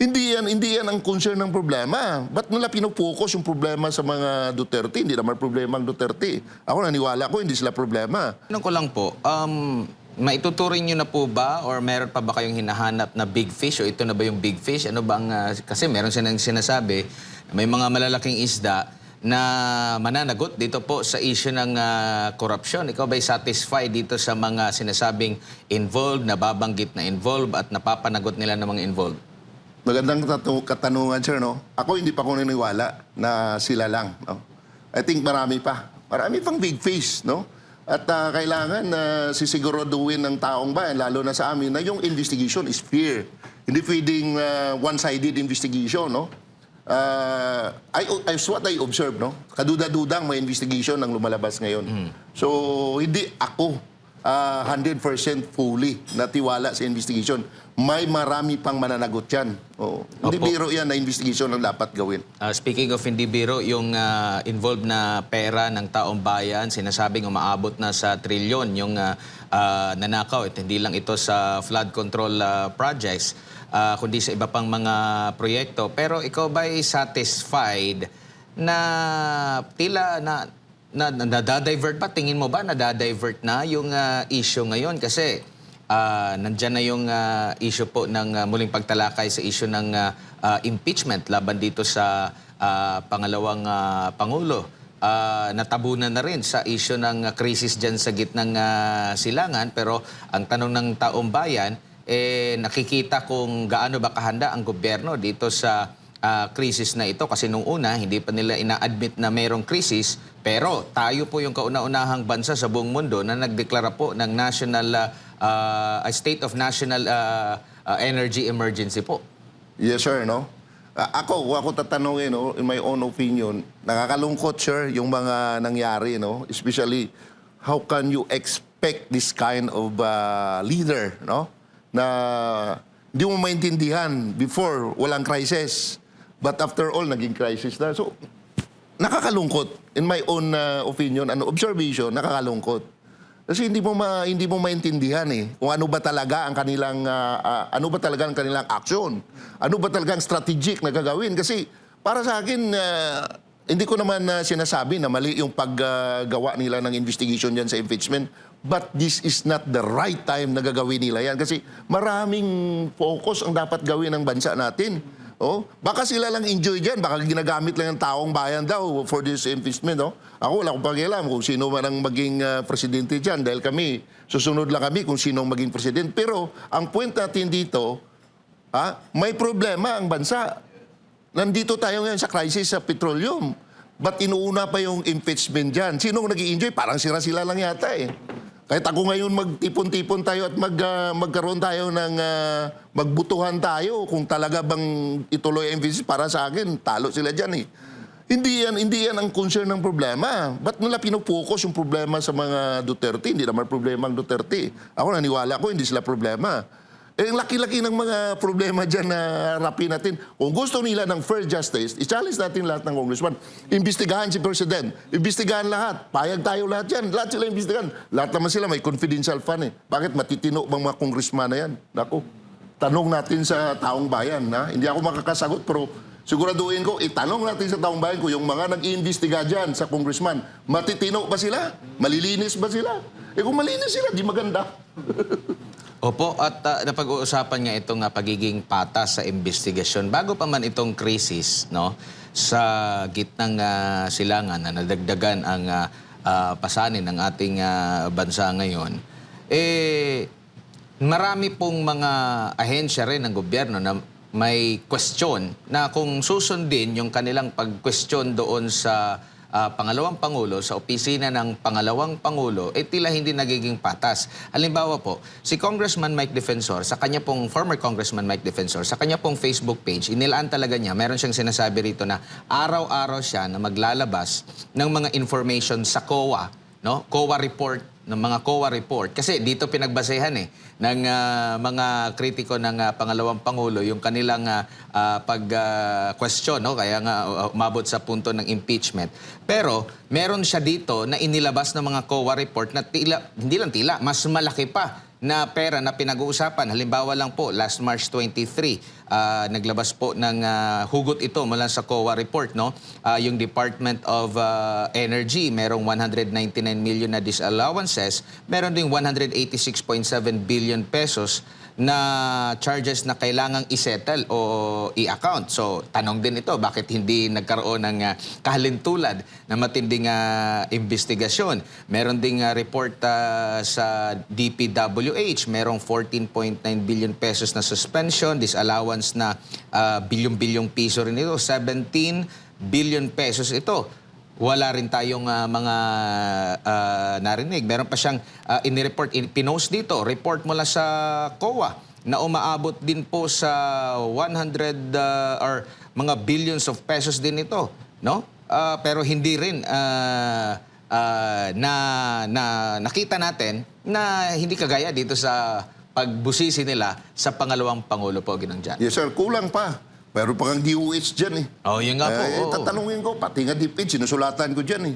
Hindi yan ang concern ng problema. Ba't nila pinupokus yung problema sa mga Duterte? Hindi naman problema ang Duterte. Ako naniwala ko, hindi sila problema. Tanong ko lang po, maituturing nyo na po ba or meron pa ba kayong hinahanap na big fish o ito na ba yung big fish? Ano ba ang, kasi meron silang sinasabi na may mga malalaking isda na mananagot dito po sa issue ng korupsyon. Ikaw ba'y satisfied dito sa mga sinasabing involved, nababanggit na involved at napapanagot nila ng mga involved? Magandang katanungan, sir, no? Ako hindi pa ako naniniwala na sila lang, no? I think marami pa. Marami pang big fish, no? At kailangan sisiguraduhin ng taong bayan, lalo na sa amin, na yung investigation is fair. Hindi pwedeng one-sided investigation, no? As what I observe, no? Kaduda-dudang may investigation ang lumalabas ngayon. So, hindi ako 100% fully natiwala sa investigation. May marami pang mananagot yan. Hindi biro yan na investigation ang dapat gawin. Speaking of hindi biro, yung involved na pera ng taong bayan, sinasabing umaabot na sa trilyon yung nanakaw. At hindi lang ito sa flood control projects, kundi sa iba pang mga proyekto. Pero ikaw ba'y satisfied na tila na nadadivert pa? Tingin mo ba nadadivert na yung issue ngayon? Kasi nandyan na yung issue po ng muling pagtalakay sa issue ng impeachment laban dito sa pangalawang Pangulo. Natabunan na rin sa issue ng krisis dyan sa gitnang silangan. Pero ang tanong ng taong bayan, nakikita kung gaano ba kahanda ang gobyerno dito sa krisis na ito. Kasi nung una, hindi pa nila ina-admit na mayroong krisis. Pero tayo po yung kauna-unahang bansa sa buong mundo na nagdeklara po ng state of national energy emergency po. Yes, sir, no? Kung ako tatanungin, no, in my own opinion, nakakalungkot, sir, yung mga nangyari, no? Especially, how can you expect this kind of leader, no? Na hindi mo maintindihan before, walang crisis. But after all, naging crisis na. So, nakakalungkot. In my own opinion, observation, nakakalungkot. Kasi hindi mo maintindihan kung ano ba talaga ang kanilang aksyon. Ano ba talaga ang strategic na gagawin? Kasi para sa akin, hindi ko naman sinasabi na mali yung paggawa nila ng investigation diyan sa impeachment. But this is not the right time na gagawin nila yan. Kasi maraming focus ang dapat gawin ng bansa natin. Baka sila lang enjoy dyan. Baka ginagamit lang ng taong bayan daw for this impeachment. Ako wala akong pakialam kung sino man ang maging presidente dyan. Dahil kami, susunod lang kami kung sino ang maging presidente. Pero ang point natin dito, may problema ang bansa. Nandito tayo ngayon sa crisis sa petroleum. Ba't inuuna pa yung impeachment dyan? Sinong nag-i-enjoy? Parang sila lang yata Kahit ako ngayon magtipon-tipon tayo at magkaroon tayo ng magbutuhan tayo kung talaga bang ituloy ang impeachment, para sa akin, talo sila dyan Hindi yan ang concern ng problema. Ba't nila pinupokus yung problema sa mga Duterte? Hindi naman problema ang Duterte. Ako naniwala ko, hindi sila problema. Ang laki-laki ng mga problema dyan na harapin natin. Kung gusto nila ng fair justice, i-challenge natin lahat ng congressman. Imbestigahan si President. Imbestigahan lahat. Payag tayo lahat yan. Lahat sila imbestigahan. Lahat naman sila may confidential fund Bakit matitino bang mga congressman na yan? Naku, tanong natin sa taong bayan. Hindi ako makakasagot, pero siguraduhin ko, itanong natin sa taong bayan ko yung mga nag-iimbestiga dyan sa congressman. Matitino ba sila? Malilinis ba sila? Kung malinis sila, di maganda. Opo, at napag-uusapan nga itong pagiging patas sa investigasyon. Bago pa man itong krisis, no, sa gitnang silangan na nadagdagan ang pasanin ng ating bansa ngayon, marami pong mga ahensya rin ng gobyerno na may question na kung susundin yung kanilang pag-question doon sa pangalawang Pangulo, sa opisina ng pangalawang Pangulo, tila hindi nagiging patas. Halimbawa po, si Congressman Mike Defensor, sa kanya pong, former Congressman Mike Defensor, sa kanya pong Facebook page, inilaan talaga niya, meron siyang sinasabi rito na araw-araw siya na maglalabas ng mga information sa COA, no? COA report, ng mga COA report. Kasi dito pinagbasehan ng mga kritiko ng pangalawang Pangulo yung kanilang pag-question, no? Kaya nga umabot sa punto ng impeachment. Pero meron siya dito na inilabas ng mga COA report na tila, hindi lang tila, mas malaki pa na pera na pinag-uusapan. Halimbawa lang po, last March 23, naglabas po ng hugot ito mula sa COA report, no? Yung Department of Energy, merong 199 million na disallowances, meron ding 186.7 billion pesos na charges na kailangang isettle o i-account. So, tanong din ito, bakit hindi nagkaroon ng kahalintulad na matinding investigasyon? Meron ding report sa DPWH, merong 14.9 billion pesos na suspension, disallowance na bilyong-bilyong piso rin ito, 17 billion pesos ito. Wala rin tayong mga narinig. Meron pa siyang inireport, pinost dito, report mula sa COA na umaabot din po sa 100 or mga billions of pesos din ito, no? Pero hindi rin nakita natin na hindi kagaya dito sa pagbusisi nila sa pangalawang Pangulo po, Ginang Jan. Yes, sir. Kulang pa. Meron pa kang DOH dyan eh. Oh, yun nga po. Oo. Tatanungin ko, pati nga DepEd, sinusulatan ko dyan eh.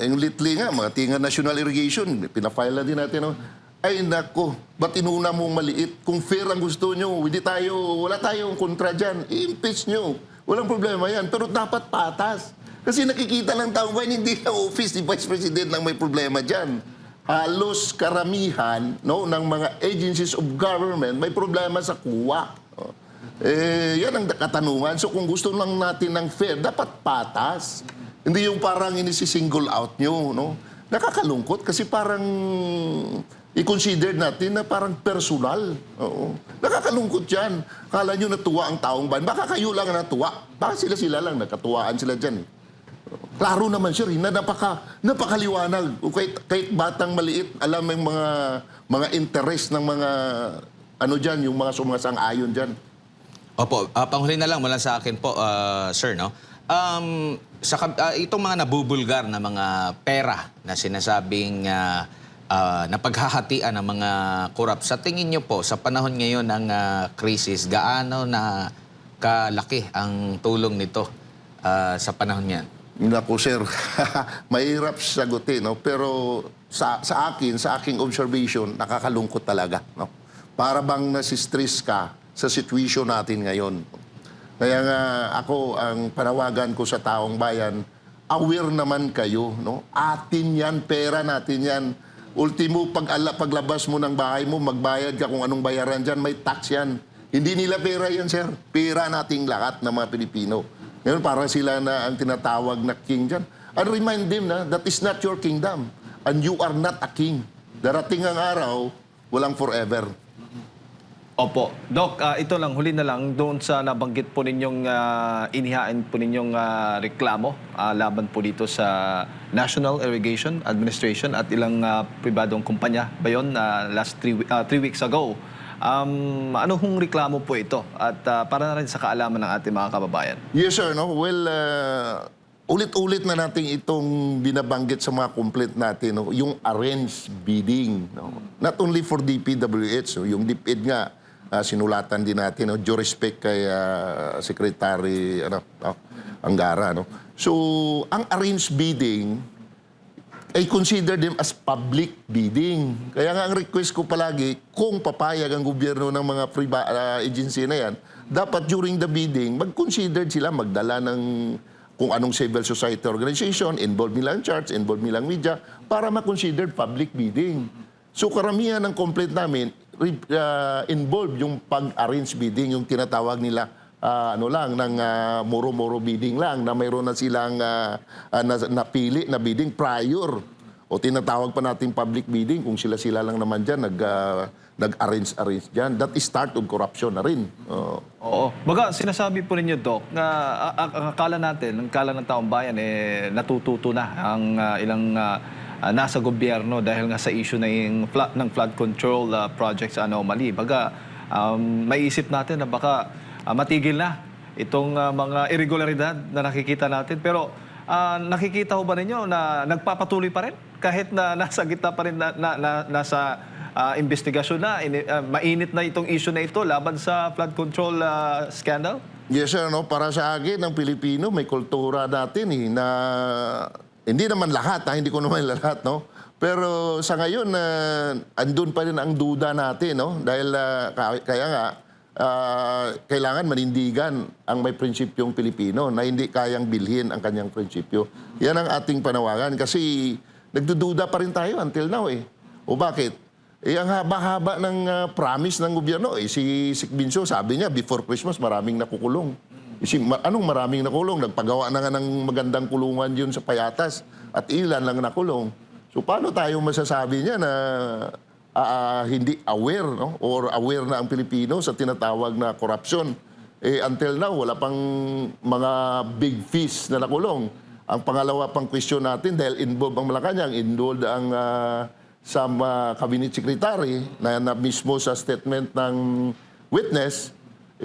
Yung litli nga, mga tinga National Irrigation, pinafile na din natin. No? Ay nako, ba't inuna mong maliit? Kung fair ang gusto nyo, wala tayong kontra dyan. I-impeach nyo. Walang problema yan. Pero dapat patas. Kasi nakikita lang tao ba, hindi ang office ni Vice President lang may problema dyan. Halos karamihan ng mga agencies of government may problema sa kuwa. Yan ang katanungan. So kung gusto lang natin ng fair, dapat patas. Hindi yung parang single out nyo. No? Nakakalungkot kasi parang i-consider natin na parang personal. Oo. Nakakalungkot yan. Kala nyo natuwa ang taong bayan. Baka kayo lang natuwa. Baka sila lang, nakatuwaan sila dyan. Klaro naman siya rin na napakaliwanag. Kahit batang maliit, alam yung mga interest ng mga dyan, yung mga sumasang-ayon dyan. Opo, panghuli na lang mula sa akin po, sir, no? Itong mga nabubulgar na mga pera na sinasabing napaghahatian ng mga korap, sa tingin nyo po, sa panahon ngayon ng krisis, gaano na kalaki ang tulong nito sa panahon niyan? Naku, sir, mahirap sagutin, no? Pero sa aking observation, nakakalungkot talaga, no? Para bang nasistress ka sa situation natin ngayon. Kaya nga ako, ang panawagan ko sa taong bayan, aware naman kayo, no? Atin yan, pera natin yan. Ultimo, paglabas mo ng bahay mo, magbayad ka kung anong bayaran dyan, may tax yan. Hindi nila pera yan, sir. Pera nating lahat ng mga Pilipino. Ngayon, parang sila na ang tinatawag na king dyan. And remind them na that is not your kingdom. And you are not a king. Darating ang araw, walang forever. Opo. Doc, ito lang, huli na lang, doon sa nabanggit po ninyong inihain po ninyong reklamo laban po dito sa National Irrigation Administration at ilang pribadong kumpanya ba yun last 3 weeks ago. Ano hong reklamo po ito? At para na rin sa kaalaman ng ating mga kababayan. Yes, sir. No? Well, ulit-ulit na natin itong binabanggit sa mga complaint natin, no? Yung arranged bidding. No? Not only for DPWH, no? Yung DepEd nga, sinulatan din natin, no? Due respect kay Secretary Angara. No? So, ang arranged bidding, I consider them as public bidding. Kaya nga ang request ko palagi, kung papayag ang gobyerno ng mga agency na yan, dapat during the bidding, mag-consider sila magdala ng kung anong civil society organization, involved nilang church, involved nilang media, para ma-consider public bidding. So karamihan ng complaint namin, involved yung pag-arrange bidding, yung tinatawag nila ng moro-moro bidding lang, na mayroon na silang napili na bidding prior. O tinatawag pa natin public bidding, kung sila lang naman dyan, nag-arrange dyan. That is start of corruption na rin. Oo. Baga, sinasabi po ninyo, Doc, na ang akala natin, ang akala ng taong bayan, natututo na ang ilang nasa gobyerno dahil nga sa issue ng flood control projects anomaly. Baga, maiisip natin na baka matigil na itong mga irregularidad na nakikita natin. Pero nakikita ho ba ninyo na nagpapatuloy pa rin? Kahit na nasa gitna pa rin, nasa investigasyon na, mainit na itong issue na ito laban sa flood control scandal? Yes, sir. No? Para sa akin, ang Pilipino, may kultura natin na hindi naman lahat, hindi ko naman lahat, no? Pero sa ngayon, andun pa rin ang duda natin, no? Dahil kaya nga, kailangan manindigan ang may prinsipyong Pilipino na hindi kayang bilhin ang kanyang prinsipyo. Yan ang ating panawagan kasi nagdududa pa rin tayo until now eh. O bakit? Ang haba-haba ng promise ng gobyerno. Si Sik Binso, sabi niya, before Christmas, maraming nakukulong. Anong maraming nakulong? Nagpagawa na nga ng magandang kulungan yun sa Payatas at ilan lang nakulong. So paano tayo masasabi niya na hindi aware, no? Or aware na ang Pilipino sa tinatawag na korupsyon? Until now, wala pang mga big fish na nakulong. Ang pangalawa pang question natin, dahil involved ang Malacanang, involved ang some cabinet secretary na mismo sa statement ng witness,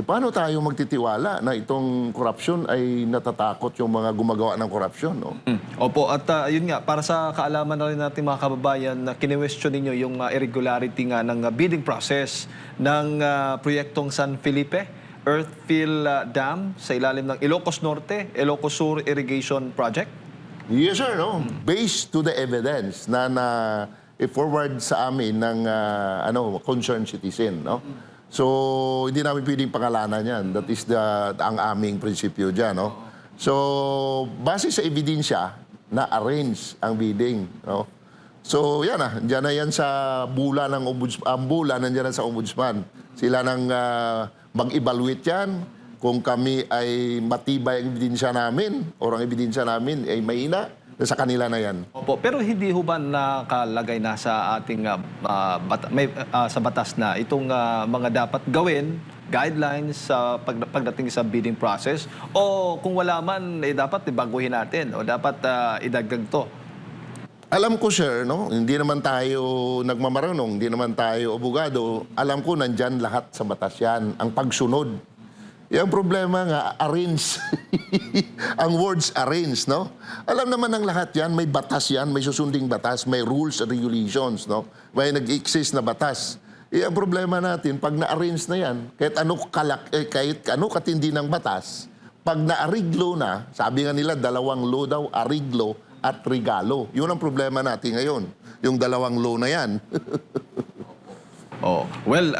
paano tayo magtitiwala na itong korupsyon ay natatakot yung mga gumagawa ng korupsyon? No? Opo, at yun nga, para sa kaalaman na rin natin mga kababayan, na kine-question ninyo yung irregularity nga ng bidding process ng proyektong San Felipe Earthfill Dam sa ilalim ng Ilocos Norte, Ilocos Sur Irrigation Project? Yes, sir. No? Based to the evidence na i-forward sa amin ng concerned citizen. No? So, hindi namin pwedeng pangalanan yan. That is ang aming prinsipyo dyan. No? So, base sa ebidensya, na-arrange ang bidding. No? So, yan na. Diyan na yan sa bula ng ombudsman. Ang bula nandiyan na sa ombudsman. Sila nang mag-evaluate yan. Kung kami ay matibay ang ebidensya namin or ang ebidensya namin ay mahina, sa kanila na yan. Opo, pero hindi ho ba nakalagay na sa ating sa batas na itong mga dapat gawin, guidelines sa pagdating sa bidding process? O kung wala man, dapat ibaguhin natin o dapat idagdag to? Alam ko, sir, no? Hindi naman tayo nagmamarunong, hindi naman tayo abogado. Alam ko, nandyan lahat sa batas yan. Ang pagsunod. Yung problema nga, arrange. Ang words arrange, no? Alam naman ng lahat yan, may batas yan, may susunding batas, may rules and regulations, no? May nag-exist na batas. Ang problema natin, pag na-arrange na yan, kahit ano katindi ng batas, pag na-ariglo na, sabi nga nila, dalawang law daw, ariglo at regalo. Yun ang problema natin ngayon, yung dalawang law na yan. Well,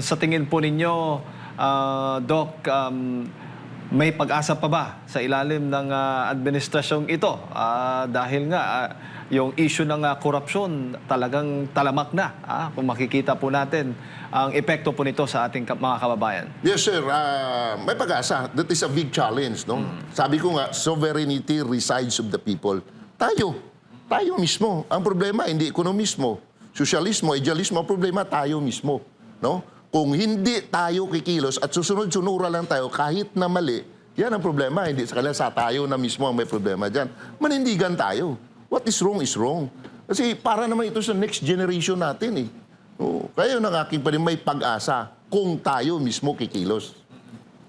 sa tingin po ninyo, Doc, may pag-asa pa ba sa ilalim ng administrasyong ito? Dahil nga, yung issue ng korupsyon talagang talamak na. Kung makikita po natin ang epekto po nito sa ating mga kababayan. Yes, sir. May pag-asa. That is a big challenge, no? Sabi ko nga, sovereignty resides of the people. Tayo mismo. Ang problema, hindi ekonomismo. Sosyalismo, idealismo, ang problema, tayo mismo, no? Kung hindi tayo kikilos at susunod-sunura lang tayo kahit na mali, yan ang problema. Hindi sa kanila, sa tayo na mismo ang may problema dyan. Manindigan tayo. What is wrong is wrong. Kasi para naman ito sa next generation natin eh. Kaya yun ang aking may pag-asa kung tayo mismo kikilos.